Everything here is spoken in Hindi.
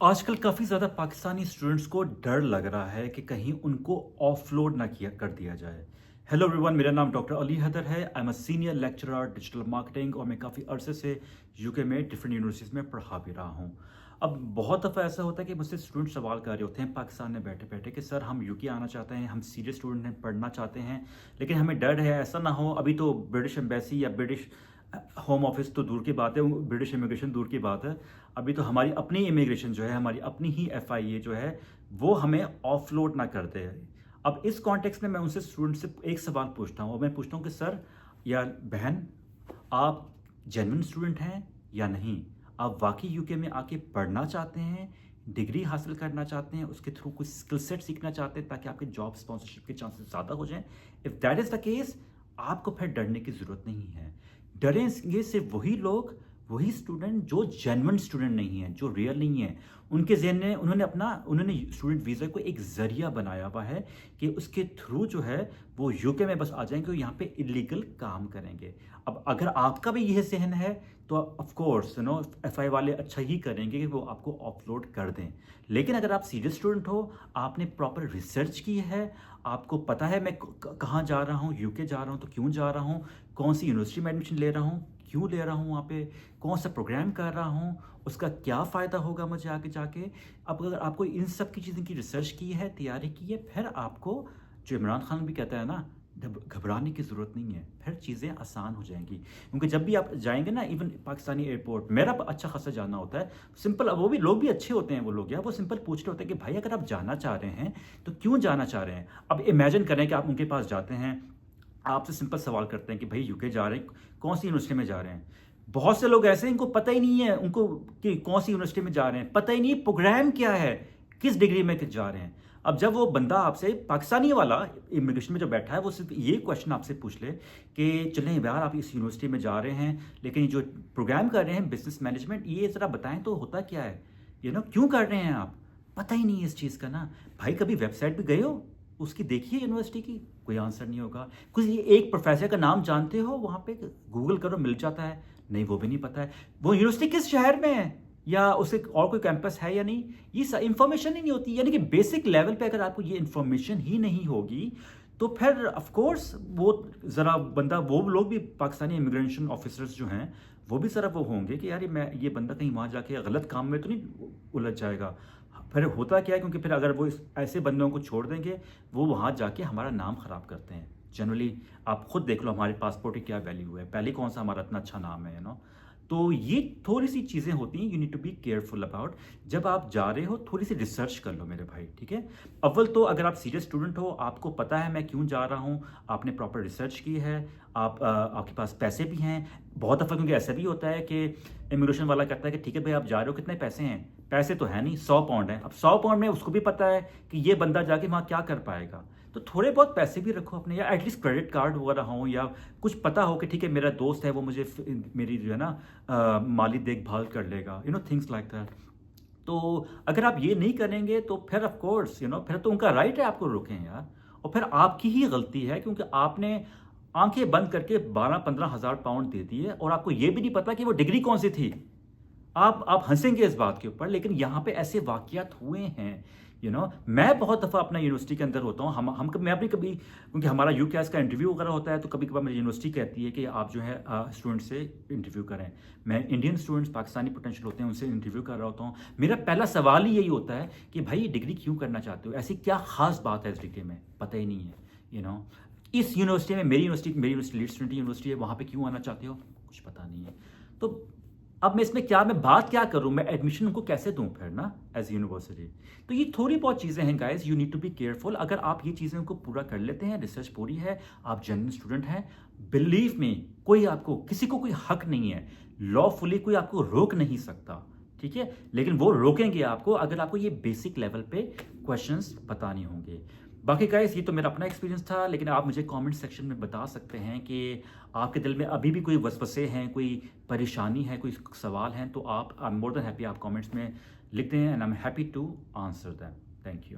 आजकल काफ़ी ज़्यादा पाकिस्तानी स्टूडेंट्स को डर लग रहा है कि कहीं उनको ऑफलोड ना किया कर दिया जाए। हेलो एवरीवन, मेरा नाम डॉक्टर अली हैदर है। I am a senior lecturer digital marketing और मैं काफ़ी अरसे से यूके में डिफरेंट यूनिवर्सिटीज़ में पढ़ा भी रहा हूँ। अब बहुत दफ़ा ऐसा होता है कि मुझसे स्टूडेंट सवाल कर रहे होते हैं पाकिस्तान में बैठे बैठे कि सर हम यूके आना चाहते हैं, हम सीरियस स्टूडेंट हैं, पढ़ना चाहते हैं, लेकिन हमें डर है ऐसा ना हो अभी तो ब्रिटिश एम्बेसी या ब्रिटिश होम ऑफिस तो दूर की बात है, ब्रिटिश इमिग्रेशन दूर की बात है। अभी तो हमारी अपनी इमिग्रेशन जो है, हमारी अपनी ही एफआईए जो है, वो हमें ऑफलोड ना कर दे। अब इस कॉन्टेक्स्ट में मैं उनसे स्टूडेंट से एक सवाल पूछता हूँ और मैं पूछता हूँ कि सर या बहन, आप जेन्युइन स्टूडेंट हैं या नहीं? आप वाकई यूके में आके पढ़ना चाहते हैं, डिग्री हासिल करना चाहते हैं, उसके थ्रू कुछ स्किल सेट सीखना चाहते हैं ताकि आपके जॉब स्पॉन्सरशिप के चांसेस ज़्यादा हो जाएं? If that is the case, आपको फिर डरने की ज़रूरत नहीं है। डरेंगे सिर्फ वही लोग, वही स्टूडेंट जो जेन्युइन स्टूडेंट नहीं है, जो रियल नहीं है। उनके ज़हन में उन्होंने स्टूडेंट वीज़ा को एक ज़रिया बनाया हुआ है कि उसके थ्रू जो है वो यूके में बस आ जाएंगे और यहाँ पे इलीगल काम करेंगे। अब अगर आपका भी यह ज़हन है तो ऑफ कोर्स एफआई वाले अच्छा ही करेंगे कि वो आपको ऑफलोड कर दें। लेकिन अगर आप सीरियस स्टूडेंट हो, आपने प्रॉपर रिसर्च की है, आपको पता है मैं कहाँ जा रहा हूँ, यूके जा रहा हूँ तो क्यों जा रहा हूँ, कौन सी यूनिवर्सिटी में एडमिशन ले रहा हूँ, क्यों ले रहा हूँ वहाँ पे, कौन सा प्रोग्राम कर रहा हूँ, उसका क्या फ़ायदा होगा मुझे आगे जाके। अब अगर आपको इन सब की चीज़ों की रिसर्च की है, तैयारी की है, फिर आपको जो इमरान खान भी कहता है ना, घबराने की ज़रूरत नहीं है, फिर चीज़ें आसान हो जाएंगी। क्योंकि जब भी आप जाएंगे ना, इवन पाकिस्तानी एयरपोर्ट मेरा अच्छा खासा जाना होता है, सिंपल वो भी लोग भी अच्छे होते हैं, वो लोग या वो सिंपल पूछ रहे होते हैं कि भाई अगर आप जाना चाह रहे हैं तो क्यों जाना चाह रहे हैं। अब इमेजिन करें कि आप उनके पास जाते हैं, आपसे सिंपल सवाल करते हैं कि भाई यूके जा रहे हैं, कौन सी यूनिवर्सिटी में जा रहे हैं। बहुत से लोग ऐसे हैं, इनको पता ही नहीं है उनको कि कौन सी यूनिवर्सिटी में जा रहे हैं, पता ही नहीं प्रोग्राम क्या है, किस डिग्री में जा रहे हैं। अब जब वो बंदा आपसे, पाकिस्तानी वाला इमिग्रेशन में जो बैठा है, वो सिर्फ ये क्वेश्चन आपसे पूछ ले कि चलें यार आप इस यूनिवर्सिटी में जा रहे हैं, लेकिन जो प्रोग्राम कर रहे हैं बिजनेस मैनेजमेंट, ये ज़रा बताएं तो होता क्या है, क्यों कर रहे हैं आप। पता ही नहीं है इस चीज़ का ना। भाई कभी वेबसाइट पे गए हो, उसकी देखिए यूनिवर्सिटी की, कोई आंसर नहीं होगा। कुछ एक प्रोफेसर का नाम जानते हो, वहाँ पे गूगल करो मिल जाता है, नहीं वो भी नहीं पता है। वो यूनिवर्सिटी किस शहर में है या उसे और कोई कैंपस है या नहीं, ये इंफॉर्मेशन ही नहीं होती। यानी कि बेसिक लेवल पे अगर आपको ये इंफॉर्मेशन ही नहीं होगी तो फिर ऑफ कोर्स वो ज़रा बंदा, वो लोग भी पाकिस्तानी इमिग्रेशन ऑफिसर्स जो हैं वो भी ज़रा वो होंगे कि यार ये बंदा कहीं वहाँ जाके गलत काम में तो नहीं उलझ जाएगा। फिर होता क्या है, क्योंकि फिर अगर वो ऐसे बंदों को छोड़ देंगे, वो वहाँ जाके हमारा नाम ख़राब करते हैं। जनरली आप खुद देख लो हमारे पासपोर्ट की क्या वैल्यू है, पहले कौन सा हमारा इतना अच्छा नाम है तो ये थोड़ी सी चीज़ें होती हैं, you need to be careful about. जब आप जा रहे हो थोड़ी सी रिसर्च कर लो मेरे भाई, ठीक है। अव्वल तो अगर आप सीरियस स्टूडेंट हो, आपको पता है मैं क्यों जा रहा हूँ, आपने प्रॉपर रिसर्च की है, आपके पास पैसे भी हैं। बहुत दफ़ा क्योंकि ऐसा भी होता है कि इमिग्रेशन वाला कहता है कि ठीक है भाई आप जा रहे हो, कितने पैसे हैं, पैसे तो है नहीं, 100 पाउंड है। अब 100 पाउंड में उसको भी पता है कि ये बंदा जाके वहाँ क्या कर पाएगा, तो थोड़े बहुत पैसे भी रखो अपने, या एटलीस्ट क्रेडिट कार्ड वगैरह हो, या कुछ पता हो कि ठीक है मेरा दोस्त है वो मुझे मेरी जो है ना माली देखभाल कर लेगा, थिंग्स लाइक दैट। तो अगर आप ये नहीं करेंगे तो फिर ऑफ कोर्स फिर तो उनका राइट है आपको रोकें यार, और फिर आपकी ही गलती है क्योंकि आपने आंखें बंद करके 12-15 हज़ार पाउंड दे दिए और आपको ये भी नहीं पता कि वो डिग्री कौन सी थी। आप हंसेंगे इस बात के ऊपर, लेकिन यहाँ पे ऐसे वाकयात हुए हैं। मैं बहुत दफ़ा अपना यूनिवर्सिटी के अंदर होता हूँ, मैं भी कभी, क्योंकि हमारा यूकेएस का इंटरव्यू वगैरह होता है, तो कभी कभार मेरी यूनिवर्सिटी कहती है कि आप जो है स्टूडेंट से इंटरव्यू करें। मैं इंडियन स्टूडेंट्स, पाकिस्तानी पोटेंशियल होते हैं, उनसे इंटरव्यू कर रहा होता हूँ। मेरा पहला सवाल ही यही होता है कि भाई डिग्री क्यों करना चाहते हो, ऐसी क्या खास बात है इस डिग्री में, पता ही नहीं है। इस यूनिवर्सिटी में, मेरी यूनिवर्सिटी लीड्स यूनिवर्सिटी है, वहाँ पे क्यों आना चाहते हो, कुछ पता नहीं है। तो अब मैं बात क्या करूं, मैं एडमिशन उनको कैसे दूं फिर ना एज यूनिवर्सिटी। तो ये थोड़ी बहुत चीज़ें हैं guys, you need to be careful. अगर आप ये चीज़ें को पूरा कर लेते हैं, रिसर्च पूरी है, आप जेन्युइन स्टूडेंट हैं, बिलीव मी, किसी को कोई हक नहीं है, लॉफुली कोई आपको रोक नहीं सकता, ठीक है। लेकिन वो रोकेंगे आपको अगर आपको ये बेसिक लेवल पे क्वेश्चंस पता नहीं होंगे। बाकी गाइस ये तो मेरा अपना एक्सपीरियंस था, लेकिन आप मुझे कमेंट सेक्शन में बता सकते हैं कि आपके दिल में अभी भी कोई वसवसे हैं, कोई परेशानी है, कोई सवाल हैं, तो आप, I am more than happy, आप कमेंट्स में लिख दें and I am happy to answer them. Thank you.